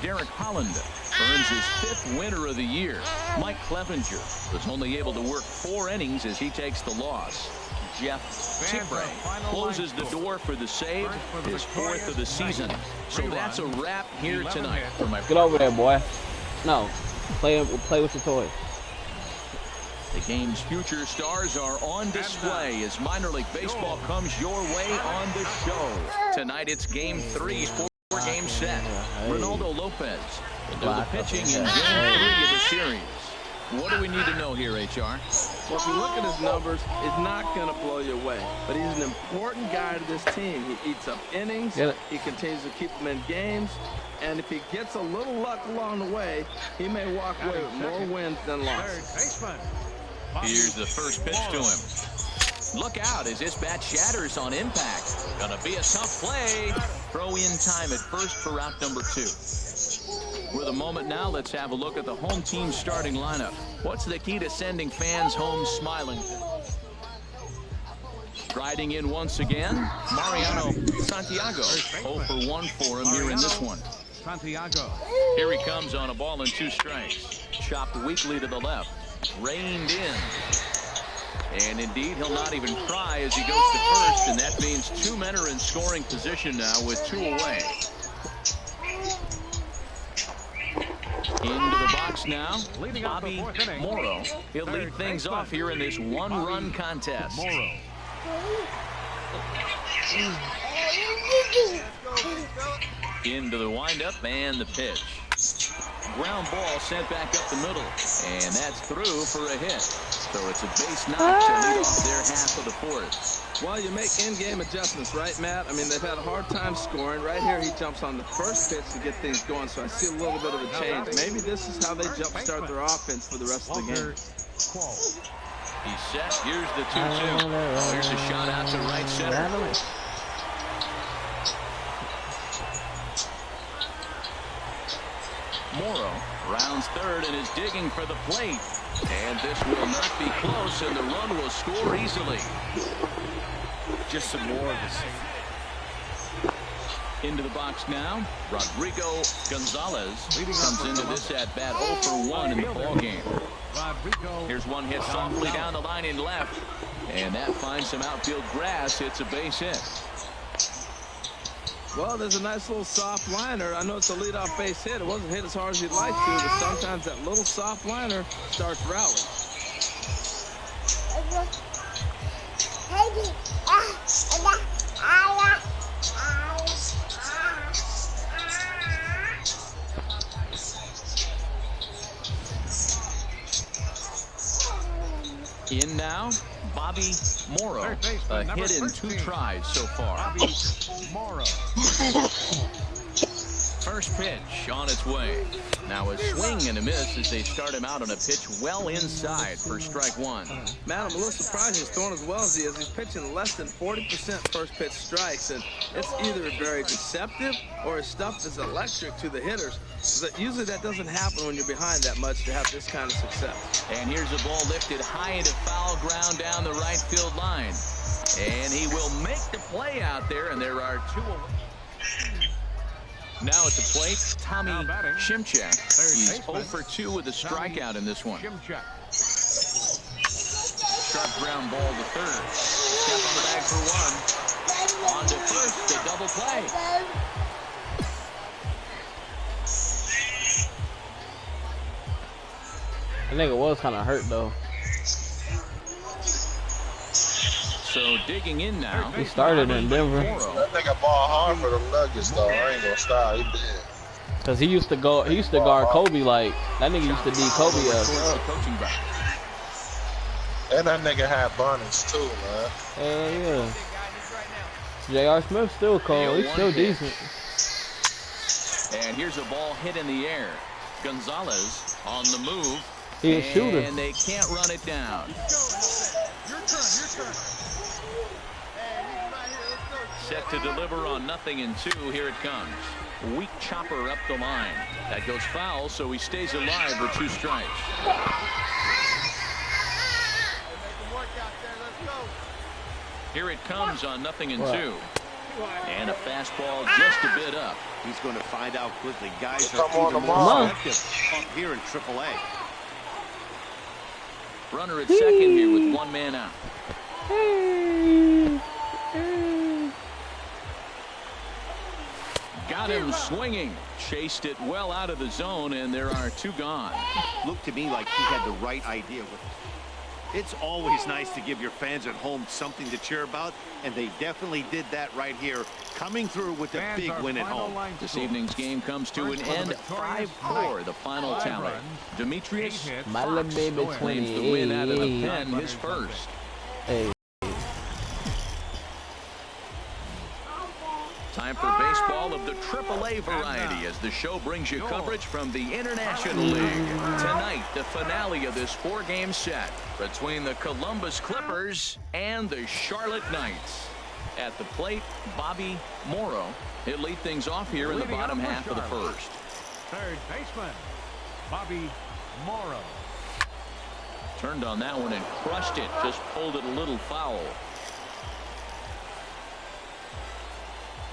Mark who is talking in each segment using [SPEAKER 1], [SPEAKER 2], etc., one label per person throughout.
[SPEAKER 1] Derek Holland earns his 5th winner of the year. Mike Clevenger was only able to work 4 innings as he takes the loss. Jeff Tipray closes the door for the save, his 4th of the season. So that's a wrap here tonight. For my
[SPEAKER 2] Get over there, boy. No, play with your toys.
[SPEAKER 1] The game's future stars are on display as minor league baseball comes your way on the show. Tonight it's Game 3, 4-game set. Ronaldo Lopez will do the pitching in Game 3 of the series. What do we need to know here, HR?
[SPEAKER 3] Well, if you look at his numbers, it's not going to blow you away. But he's an important guy to this team. He eats up innings. He continues to keep them in games. And if he gets a little luck along the way, he may walk away with more wins than losses.
[SPEAKER 1] Here's the first pitch to him. Look out as this bat shatters on impact. Gonna be a tough play. Throw in time at first for out number 2. For the moment now, let's have a look at the home team starting lineup. What's the key to sending fans home smiling? Riding in once again, Mariano Santiago. 0 for 1 for him here in this one.
[SPEAKER 4] Santiago.
[SPEAKER 1] Here he comes on a ball and 2 strikes. Chopped weakly to the left. Reined in. And indeed, he'll not even try as he goes to first, and that means 2 men are in scoring position now with 2 away. Into the box now, Bobby Morrow. He'll lead things off here in this 1-run contest.
[SPEAKER 4] Morrow.
[SPEAKER 1] Into the windup and the pitch. Ground ball sent back up the middle, and that's through for a hit. So it's a base knock to lead off their half of the 4th.
[SPEAKER 3] Well, you make in-game adjustments, right, Matt? I mean, they've had a hard time scoring. Right here, he jumps on the first pitch to get things going, so I see a little bit of a change. Maybe this is how they jumpstart their offense for the rest of the game.
[SPEAKER 1] He's set. Here's the 2-2. Oh, here's a shot out to right center. Morrow rounds third and is digging for the plate. And this will not be close, and the run will score easily.
[SPEAKER 4] Just some more of this.
[SPEAKER 1] Into the box now, Rodrigo Gonzalez comes into this at-bat 0 for 1 in the ballgame. Here's one hit softly down the line in left, and that finds some outfield grass. It's a base hit.
[SPEAKER 3] Well, there's a nice little soft liner. I know it's a leadoff base hit. It wasn't hit as hard as you'd like to, but sometimes that little soft liner starts rallying.
[SPEAKER 1] In now, Bobby Morrow. A hit in 2 tries so far.
[SPEAKER 4] Bobby Morrow.
[SPEAKER 1] First pitch on its way. Now a swing and a miss as they start him out on a pitch well inside for strike 1.
[SPEAKER 3] Man, I'm a little surprised he's throwing as well as he is. He's pitching less than 40% first pitch strikes, and it's either very deceptive or his stuff is electric to the hitters. Usually that doesn't happen when you're behind that much to have this kind of success.
[SPEAKER 1] And here's the ball lifted high into foul ground down the right field line. And he will make the play out there, and there are 2 away. Now at the plate, Tommy Shimchak. He's 0 for 2 with a strikeout in this one. Sharp ground ball to third. Step on the bag for 1. On to first, a double play.
[SPEAKER 2] That nigga was kind of hurt, though.
[SPEAKER 1] So digging in now.
[SPEAKER 2] He started in Denver.
[SPEAKER 5] That nigga ball hard for the Nuggets, though. I ain't gonna stop. He did.
[SPEAKER 2] Cause he used to guard Kobe like that nigga used to be Kobe.
[SPEAKER 5] And that nigga had bonnets too, man.
[SPEAKER 2] Hell yeah. J.R. Smith still cold. He's still decent.
[SPEAKER 1] And here's a ball hit in the air. Gonzalez on the move.
[SPEAKER 2] He's a shooter.
[SPEAKER 1] And they can't run it down.
[SPEAKER 4] Your turn.
[SPEAKER 1] Set to deliver on 0-2. Here it comes. Weak chopper up the line. That goes foul, so he stays alive for 2 strikes. Here it comes on 0-2. And a fastball just a bit up.
[SPEAKER 6] He's going to find out quickly. Guys
[SPEAKER 5] Come
[SPEAKER 6] are
[SPEAKER 5] on,
[SPEAKER 6] even more
[SPEAKER 5] Lamar.
[SPEAKER 6] effective up here in AAA.
[SPEAKER 1] Runner at second here with one man out. Got him swinging. Chased it well out of the zone, and there are two gone.
[SPEAKER 6] Looked to me like he had the right idea with it. It's always nice to give your fans at home something to cheer about, and they definitely did that right here, coming through with a big win at home.
[SPEAKER 1] This evening's game comes to an end, 5-4, the final tally. Demetrius Fox claims the win out of the pen, his first.
[SPEAKER 2] Hey.
[SPEAKER 1] Time for baseball of the AAA variety as the show brings you coverage from the International League. Tonight, the finale of this 4-game set between the Columbus Clippers and the Charlotte Knights. At the plate, Bobby Morrow. He'll lead things off here in the bottom half of the first.
[SPEAKER 4] Third baseman, Bobby Morrow.
[SPEAKER 1] Turned on that one and crushed it. Just pulled it a little foul.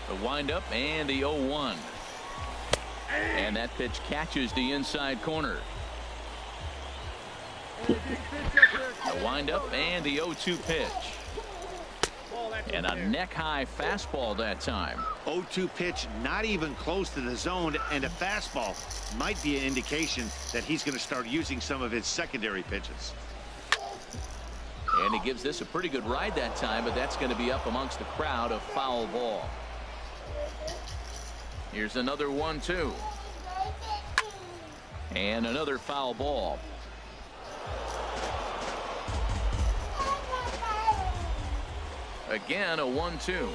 [SPEAKER 1] The windup and the 0-1. And that pitch catches the inside corner. The windup and the 0-2 pitch. And a neck-high fastball that time.
[SPEAKER 6] 0-2 pitch, not even close to the zone, and a fastball might be an indication that he's going to start using some of his secondary pitches.
[SPEAKER 1] And he gives this a pretty good ride that time, but that's going to be up amongst the crowd, a foul ball. Here's another 1-2. And another foul ball. Again, a 1-2.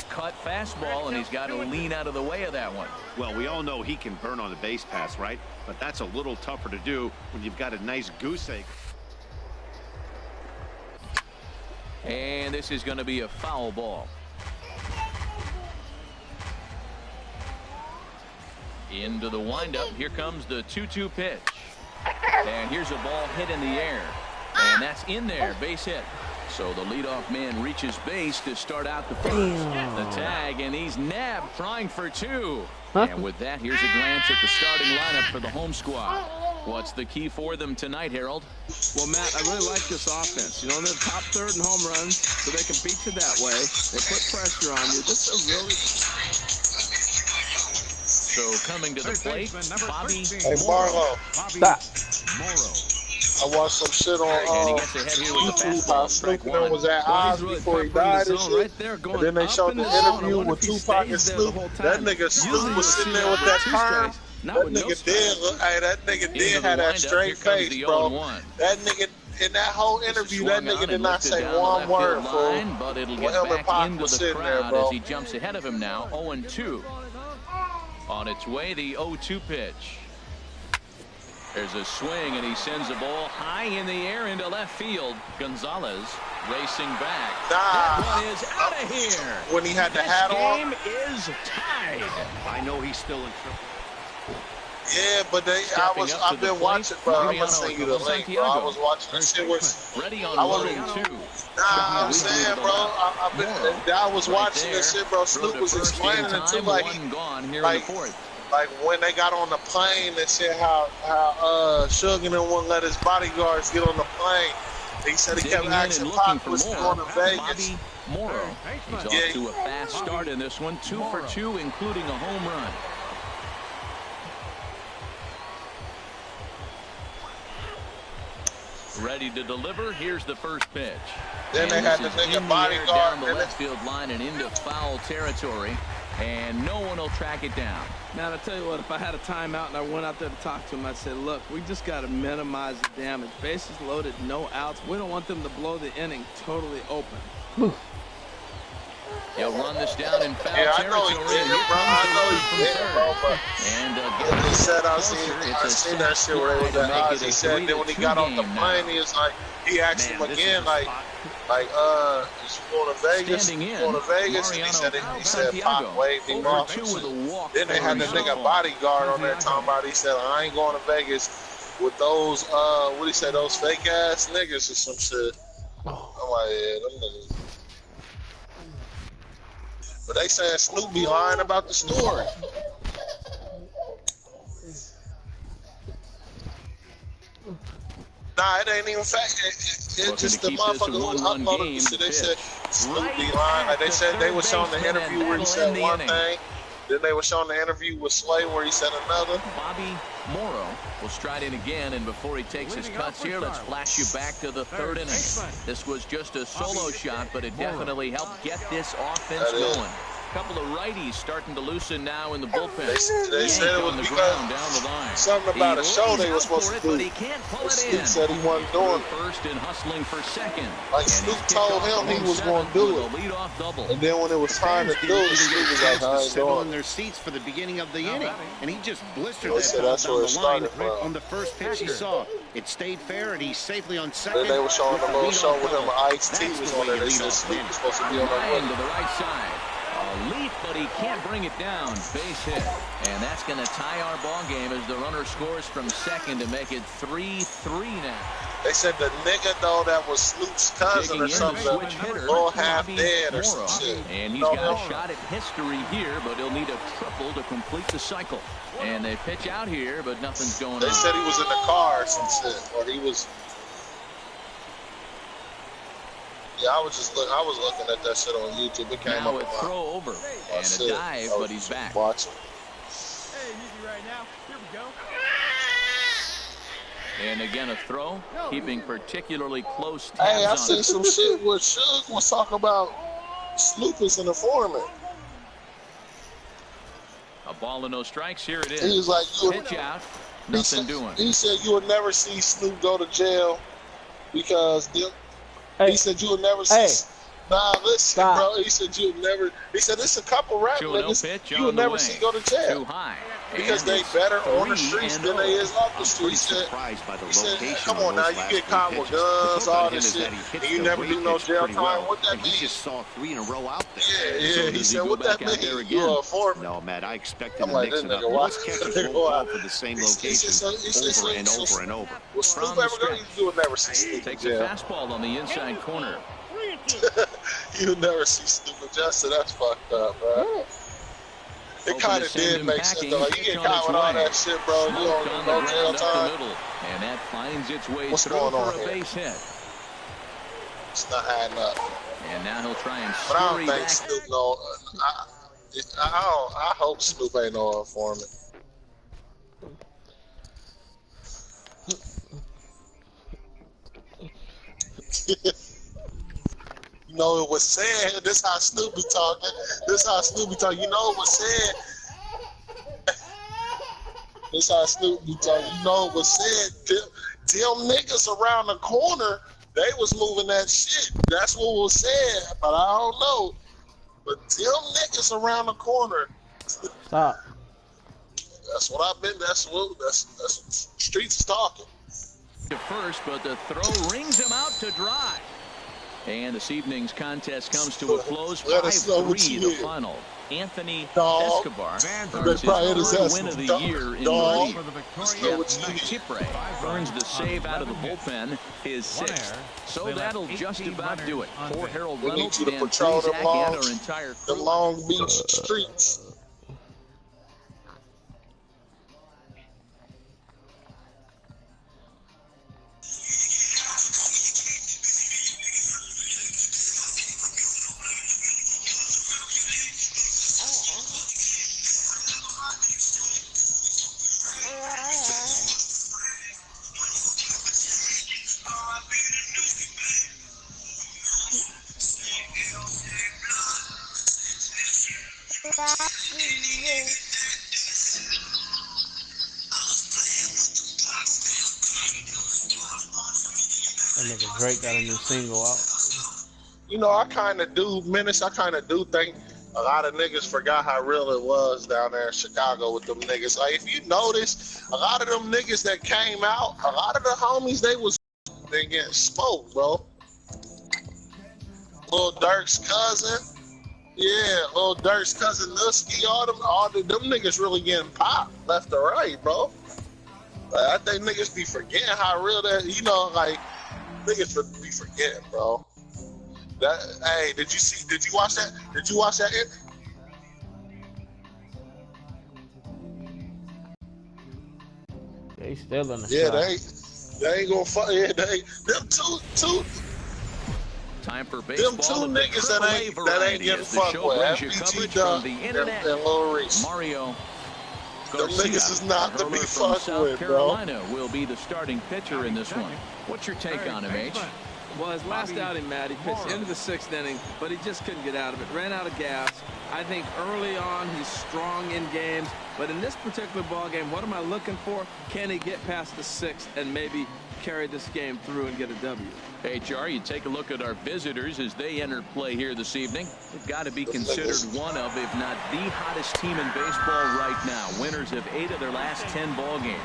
[SPEAKER 1] Cut fastball, and he's got to lean out of the way of that one.
[SPEAKER 6] Well, we all know he can burn on the base pass, right? But that's a little tougher to do when you've got a nice goose egg.
[SPEAKER 1] And this is going to be a foul ball. Into the windup. Here comes the 2-2 pitch. And here's a ball hit in the air. And that's in there. Base hit. So the leadoff man reaches base to start out the first. The tag, and he's nabbed, trying for two. And with that, here's a glance at the starting lineup for the home squad. What's the key for them tonight, Harold?
[SPEAKER 3] Well, Matt, I really like this offense. You know, they're top third in home runs, so they can beat you that way. They put pressure on you. This is a really...
[SPEAKER 1] So coming to the plate, Bobby
[SPEAKER 5] Morrow.
[SPEAKER 2] Stop.
[SPEAKER 5] I watched some shit on
[SPEAKER 1] and he gets ahead here with the
[SPEAKER 5] YouTube how
[SPEAKER 1] fastball. Strike
[SPEAKER 5] Snoop
[SPEAKER 1] one.
[SPEAKER 5] was at Oz before he died and shit.
[SPEAKER 3] Right there,
[SPEAKER 5] And then they showed the interview with Tupac and Snoop. That nigga Snoop was sitting there with that perm. That nigga did look, hey, that nigga did have that straight face, bro. That nigga, in that whole interview, that nigga did not say one word, fool.
[SPEAKER 1] But it'll get back into the crowd as he jumps ahead of him now, 0-2. On its way, the 0-2 pitch. There's a swing, and he sends the ball high in the air into left field. Gonzalez racing back. That one is out of here.
[SPEAKER 5] When he had the hat on.
[SPEAKER 1] Game is tied.
[SPEAKER 6] I know he's still in trouble.
[SPEAKER 5] Yeah, but I've been watching, bro. I'm gonna send you the link, bro. I was watching the shit with.
[SPEAKER 1] Ready on 1-2.
[SPEAKER 5] Nah, I'm saying, bro. I was watching this shit, bro. Snoop was explaining it too, like when they got on the plane and shit, how Suge and them wouldn't let his bodyguards get on the plane. He said he kept asking Pop was going to Vegas.
[SPEAKER 1] Morrow. He's off to a fast start in this one, 2 for 2, including a home run. Ready to deliver. Here's the first pitch.
[SPEAKER 5] Then they had the nigga bodyguard
[SPEAKER 1] down the left field line and into foul territory, and no one will track it down.
[SPEAKER 3] Man, I tell you what, if I had a timeout and I went out there to talk to him, I'd say, look, we just got to minimize the damage. Bases loaded, no outs. We don't want them to blow the inning totally open.
[SPEAKER 1] He'll run this down in foul
[SPEAKER 5] territory.
[SPEAKER 1] And
[SPEAKER 5] he said, I seen that shit where it was at Oz. He said that when he got off the plane, he was like, he asked him again, like, is you going to Vegas? And he said, Pop waved him off. Then they had the nigga bodyguard on there talking about, he said, I ain't going to Vegas with those, what he said, those fake ass niggas or some shit. I'm I'm like, yeah, them niggas. But they saying Snoop be lying about the story. Nah, it ain't even fact. It's just the motherfucker who uploaded the shit. They said Snoop be lying. Like they said, they were showing the interview where he said one thing. Then they were showing the interview with Slay where he said another.
[SPEAKER 1] Bobby Morrow will stride in again, and before he takes his cuts here, let's flash you back to the third inning. This was just a solo shot, but it definitely helped get this offense going. A couple of righties starting to loosen now in the bullpen.
[SPEAKER 5] They said it was because something about a show they were supposed to do. Snoop said he wasn't doing
[SPEAKER 1] first and hustling for second.
[SPEAKER 5] Like Snoop told him he was going to do it. And then when it was time to do it, Snoop was like, I ain't doing
[SPEAKER 6] in their seats for the beginning of the inning. And he just blistered that ball down the line on the first pitch he saw. It stayed fair, and he's safely on second.
[SPEAKER 5] Then they were showing a little show with him. Ice-T was on there. They said Snoop was supposed to be on that
[SPEAKER 1] to the right side. A leap, but he can't bring it down. Base hit. And that's going to tie our ball game as the runner scores from second to make it 3-3 now.
[SPEAKER 5] They said the nigga, though, that was Snoop's cousin or something, a little half dead or some shit.
[SPEAKER 1] And he's got a shot at history here, but he'll need a triple to complete the cycle. And they pitch out here, but nothing's going on.
[SPEAKER 5] They said he was in the car or some shit, or he was... Yeah, I was looking at that shit on YouTube. It came
[SPEAKER 1] now
[SPEAKER 5] up
[SPEAKER 1] a throw over and a dive, but he's back.
[SPEAKER 5] Watching.
[SPEAKER 7] Hey, easy right now. Here we go.
[SPEAKER 1] And again, a throw, keeping particularly close tabs
[SPEAKER 5] Hey, I seen some shit where Suge was talking about Snoop as an informant.
[SPEAKER 1] A ball and no strikes. Here it is.
[SPEAKER 5] He was like,
[SPEAKER 1] pitch out, nothing doing.
[SPEAKER 5] He said you would never see Snoop go to jail because he said you would never see. Nah, listen, bro. He said you would never. He said there's a couple rap niggas you would never see go to jail.
[SPEAKER 1] Too high.
[SPEAKER 5] Because they better on the streets than they is off the streets. He said, come on now, you get caught with guns, all this shit, and you never do no jail time. What that mean?
[SPEAKER 6] He just saw 3 in a row out there.
[SPEAKER 5] Yeah. He said, what that mean? You a foreman?
[SPEAKER 6] No, Matt, I expected to mix it up. Most catchers won't fall for the same location over and over and over.
[SPEAKER 5] Well, Snoop ever go? You would never see Snoop in
[SPEAKER 1] takes a
[SPEAKER 5] jail.
[SPEAKER 1] fastball on the inside corner.
[SPEAKER 5] You would never see Snoop in jail, so that's fucked up, bro. It kind of did make sense, though. Like, you get caught with all that shit, bro. You don't get no jail time.
[SPEAKER 1] And that finds its way
[SPEAKER 5] What's
[SPEAKER 1] through
[SPEAKER 5] going on
[SPEAKER 1] for a
[SPEAKER 5] here?
[SPEAKER 1] base hit.
[SPEAKER 5] It's not adding up.
[SPEAKER 1] And now he'll try and
[SPEAKER 5] But I don't think
[SPEAKER 1] back.
[SPEAKER 5] Snoop no. I hope Snoop ain't no informant. You know, it was said, this how Snoop be talking. You know, it was said. This how Snoop be talking. You know, it was said, them niggas around the corner, they was moving that shit. That's what was said, but I don't know. But them niggas around the corner.
[SPEAKER 2] Stop.
[SPEAKER 5] That's what I've been, that's what streets is talking.
[SPEAKER 1] To first, but the throw rings him out to dry. And this evening's contest comes to a close. 5-3 the final. Anthony Escobar earns his third win of the year in relief. Chipre earns the save out of the bullpen, his 6th. So that'll just about do it. For Harold Reynolds, Dan Plesac, and our entire crew.
[SPEAKER 5] The Long Beach streets.
[SPEAKER 2] That nigga Drake got a new single out.
[SPEAKER 5] You know, I kind of do think a lot of niggas forgot how real it was down there in Chicago with them niggas. Like, if you notice, a lot of them niggas that came out, a lot of the homies, they getting smoked, bro. Lil Durk's cousin, Lil Durk's cousin Nusky, all them niggas really getting popped left or right, bro. Like, I think niggas be forgetting how real that, you know, like, niggas be forgetting, bro. Hey, did you watch that? Did you watch that?
[SPEAKER 2] They still in the
[SPEAKER 5] shot. They ain't gonna fuck. Yeah, them two.
[SPEAKER 1] Time for baseball.
[SPEAKER 5] Them two niggas that ain't getting fucked with. FBT Duck and Lil Reese.
[SPEAKER 1] Mario
[SPEAKER 5] Them niggas is not to be fucked with, bro.
[SPEAKER 1] Carolina will be the starting pitcher in this one. What's your take on him, H?
[SPEAKER 3] Well, his last outing, Matt, he pitched into the 6th inning, but he just couldn't get out of it. Ran out of gas. I think early on he's strong in games, but in this particular ball game, what am I looking for? Can he get past the 6th and maybe carry this game through and get a W?
[SPEAKER 1] HR, you take a look at our visitors as they enter play here this evening. They've got to be considered one of, if not the hottest team in baseball right now. Winners of 8 of their last 10 ball games.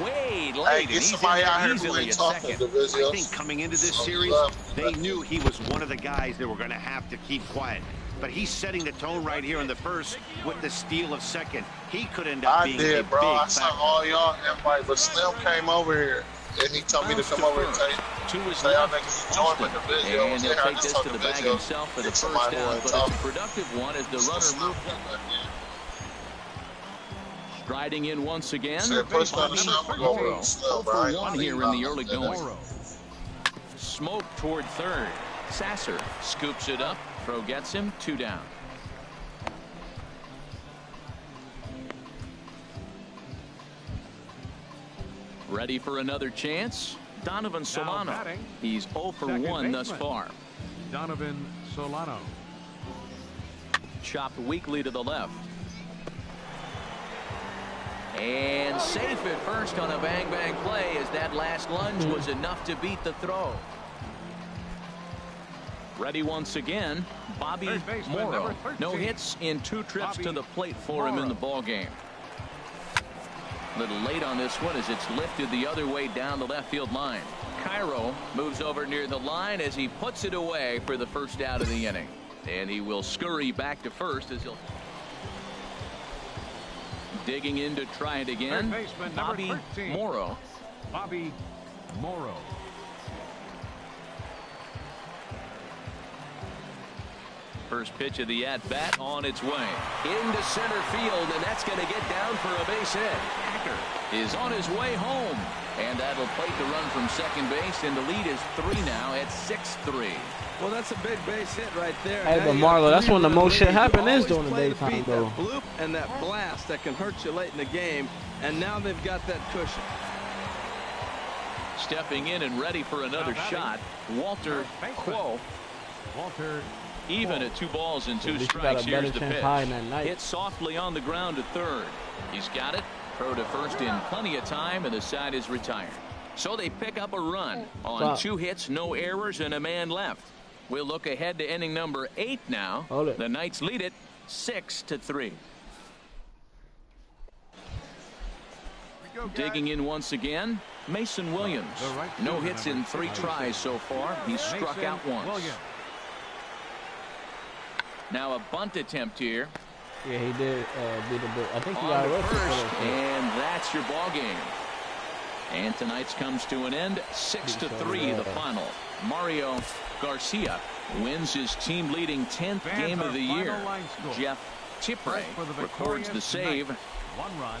[SPEAKER 1] Wade late,
[SPEAKER 5] get somebody out here who ain't talking.
[SPEAKER 6] I think coming into this series, they knew he was one of the guys they were going to have to keep quiet. But he's setting the tone right here in the first with the steal of second. He could end up being a big factor.
[SPEAKER 5] I saw all y'all invite, but Slim came over here. And he told me to come over and say y'all niggas join with the video.
[SPEAKER 1] And he'll take this to the bag himself for the first down, but it's a productive one as the runner moves up. Striding in once again, Morrow. 0 for 1 here in the early going. Smoke toward third. Sasser scoops it up. Throw gets him. 2 down. Ready for another chance. Donovan Solano. He's 0 for 1 thus far.
[SPEAKER 4] Donovan Solano.
[SPEAKER 1] Chopped weakly to the left. And safe at first on a bang-bang play as that last lunge was enough to beat the throw. Ready once again, Bobby Morrow. No hits in 2 trips to the plate for him in the ball game. A little late on this one as it's lifted the other way down the left field line. Cairo moves over near the line as he puts it away for the first out of the inning. And he will scurry back to first as he'll digging in to try it again. Bobby Morrow.
[SPEAKER 4] Bobby Morrow.
[SPEAKER 1] First pitch of the at-bat on its way into center field, and that's going to get down for a base hit. Hacker is on his way home, and that'll plate the run from second base, and the lead is 3 now at 6-3.
[SPEAKER 3] Well, that's a big base hit right there.
[SPEAKER 2] Hey, but Marlo, that's when the most shit happen is during the daytime, though.
[SPEAKER 3] That bloop and that blast that can hurt you late in the game, and now they've got that cushion.
[SPEAKER 1] Stepping in and ready for another shot, Walter Quo.
[SPEAKER 4] Walter
[SPEAKER 1] even at 2 balls and 2 strikes. Here's the pitch. Hit softly on the ground to third. He's got it. Throw to first in plenty of time, and the side is retired. So they pick up a run on 2 hits, no errors, and a man left. We'll look ahead to inning number 8 now. The Knights lead it 6-3. Digging in once again, Mason Williams. No hits in 3 tries so far. He's struck out once. Now a bunt attempt here.
[SPEAKER 2] Yeah, he did beat a bit. I think he got arrested first,
[SPEAKER 1] and that's your ball game. And tonight's comes to an end. 6-3 the final. Mario Garcia wins his team-leading 10th game of the year. Jeff Chipre records the save.
[SPEAKER 4] 1 run.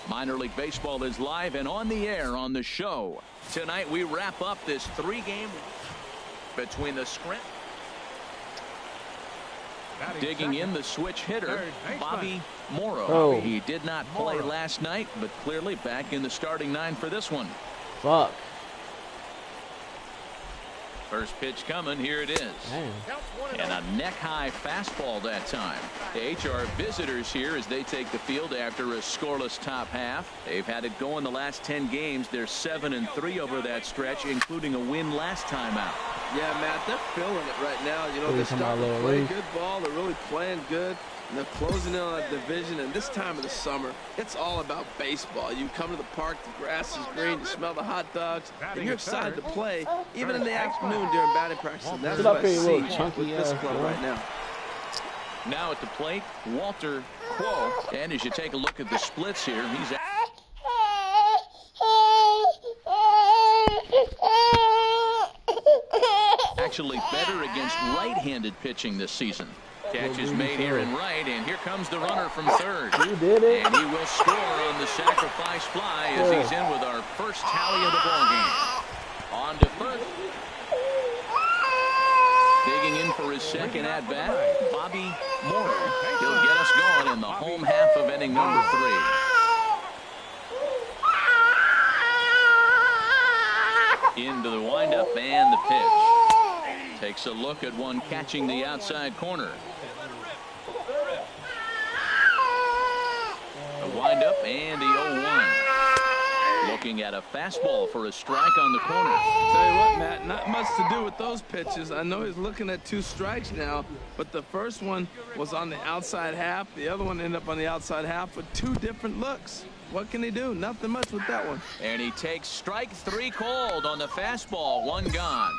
[SPEAKER 1] Minor League Baseball is live and on the air on the show. Tonight we wrap up this 3-game between the Sprint. Digging in the switch hitter, Bobby Morrow. He did not play last night, but clearly back in the starting 9 for this one.
[SPEAKER 2] Fuck.
[SPEAKER 1] First pitch coming. Here it is. And a neck-high fastball that time. The HR visitors here as they take the field after a scoreless top half. They've had it going the last 10 games. They're 7-3 over that stretch, including a win last time out.
[SPEAKER 3] Yeah, Matt, they're feeling it right now. You know, they're starting to play good ball. They're really playing good. And they're closing in on a division, and this time of the summer, it's all about baseball. You come to the park, the grass is green, you smell the hot dogs, and you're excited to play, even in the afternoon during batting practice. And that's what I see with this club right now.
[SPEAKER 1] Now at the plate, Walter Quo. And as you take a look at the splits here, he's actually better against right-handed pitching this season. Catch is made here in right, and here comes the runner from third.
[SPEAKER 2] He did it.
[SPEAKER 1] And he will score on the sacrifice fly as he's in with our first tally of the ballgame. On to first. Digging in for his second at-bat, Bobby Morrow. He'll get us going in the home half of inning number 3. Into the windup and the pitch. Takes a look at one catching the outside corner. A windup and the 0-1. Looking at a fastball for a strike on the corner.
[SPEAKER 3] Tell you what, Matt, not much to do with those pitches. I know he's looking at 2 strikes now, but the first one was on the outside half. The other one ended up on the outside half with 2 different looks. What can he do? Nothing much with that one.
[SPEAKER 1] And he takes strike 3 called on the fastball. 1 gone.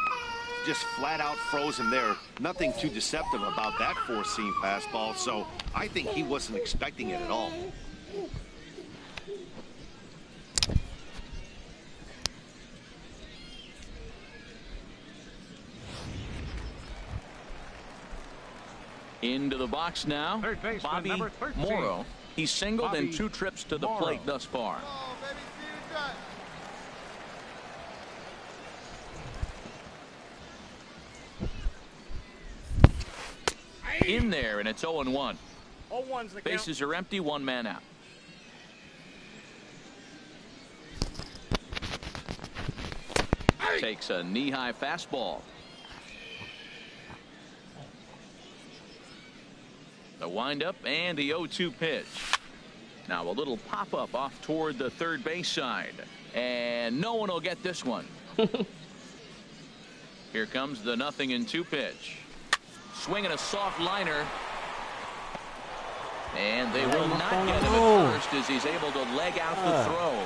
[SPEAKER 6] Just flat out froze him there. Nothing too deceptive about that 4-seam fastball, so I think he wasn't expecting it at all.
[SPEAKER 1] Into the box now, Bobby Morrow. He's singled in 2 trips to the plate thus far. In there, and it's 0-1. Bases are empty, 1 man out. Takes a knee-high fastball. The windup and the 0-2 pitch. Now a little pop-up off toward the third base side. And no one will get this one. Here comes the 0-2 pitch. Swinging a soft liner. And they will not get him at first as he's able to leg out the throw.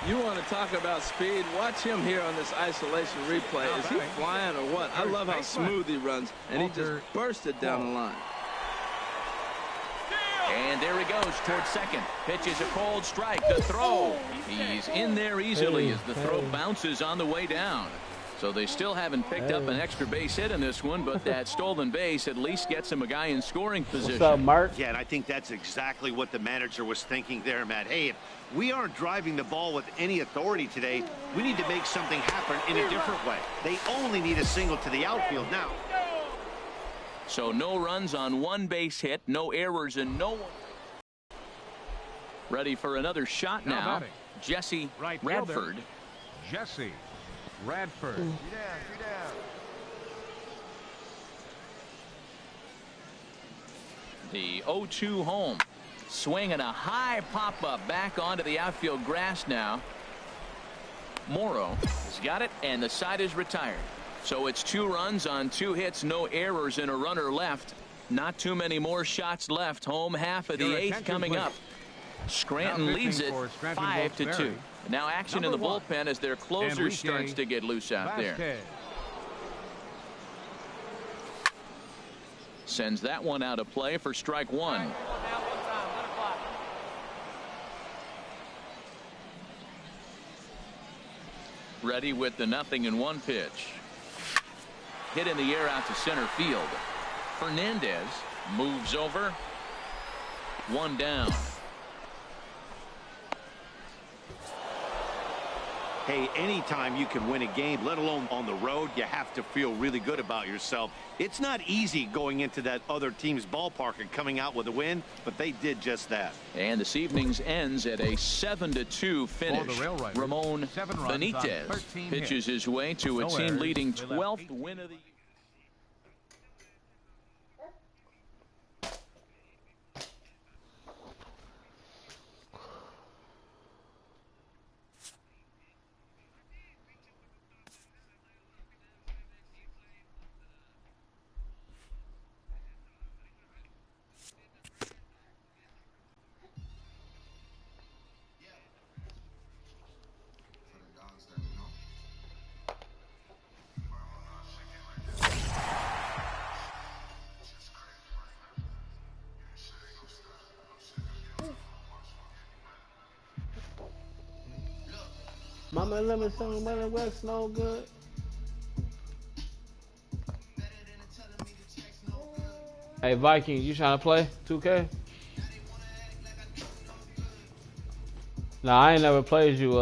[SPEAKER 3] You want to talk about speed? Watch him here on this isolation replay. Is he flying or what? I love how smooth he runs. And he just bursted down the line.
[SPEAKER 1] And there he goes towards second. Pitches a cold strike. The throw. He's in there easily as the throw bounces on the way down. So they still haven't picked up an extra base hit in this one, but that stolen base at least gets him a guy in scoring position.
[SPEAKER 2] What's up, Mark?
[SPEAKER 6] Yeah, and I think that's exactly what the manager was thinking there, Matt. Hey, if we aren't driving the ball with any authority today, we need to make something happen in a different way. They only need a single to the outfield now.
[SPEAKER 1] So no runs on 1 base hit, no errors, and no one. Ready for another shot now. Jesse Radford.
[SPEAKER 4] Jesse Radford.
[SPEAKER 1] The 0-2 home. Swinging a high pop-up back onto the outfield grass now. Morrow has got it, and the side is retired. So it's 2 runs on 2 hits, no errors, and a runner left. Not too many more shots left. Home half of the 8th coming up. Scranton leads it 5-2. Now action in the bullpen as their closer starts to get loose out there. Sends that one out of play for strike 1. Ready with the 0-1 pitch. Hit in the air out to center field. Fernandez moves over. 1 down.
[SPEAKER 6] Hey, anytime you can win a game, let alone on the road, you have to feel really good about yourself. It's not easy going into that other team's ballpark and coming out with a win, but they did just that.
[SPEAKER 1] And this evening's ends at a 7-2 finish. Ramon Benitez pitches his way to a team-leading 12th win of the year.
[SPEAKER 2] Mama Lemon song, Money West, no good. Hey, Viking, you trying to play 2K? Nah, I ain't never played you,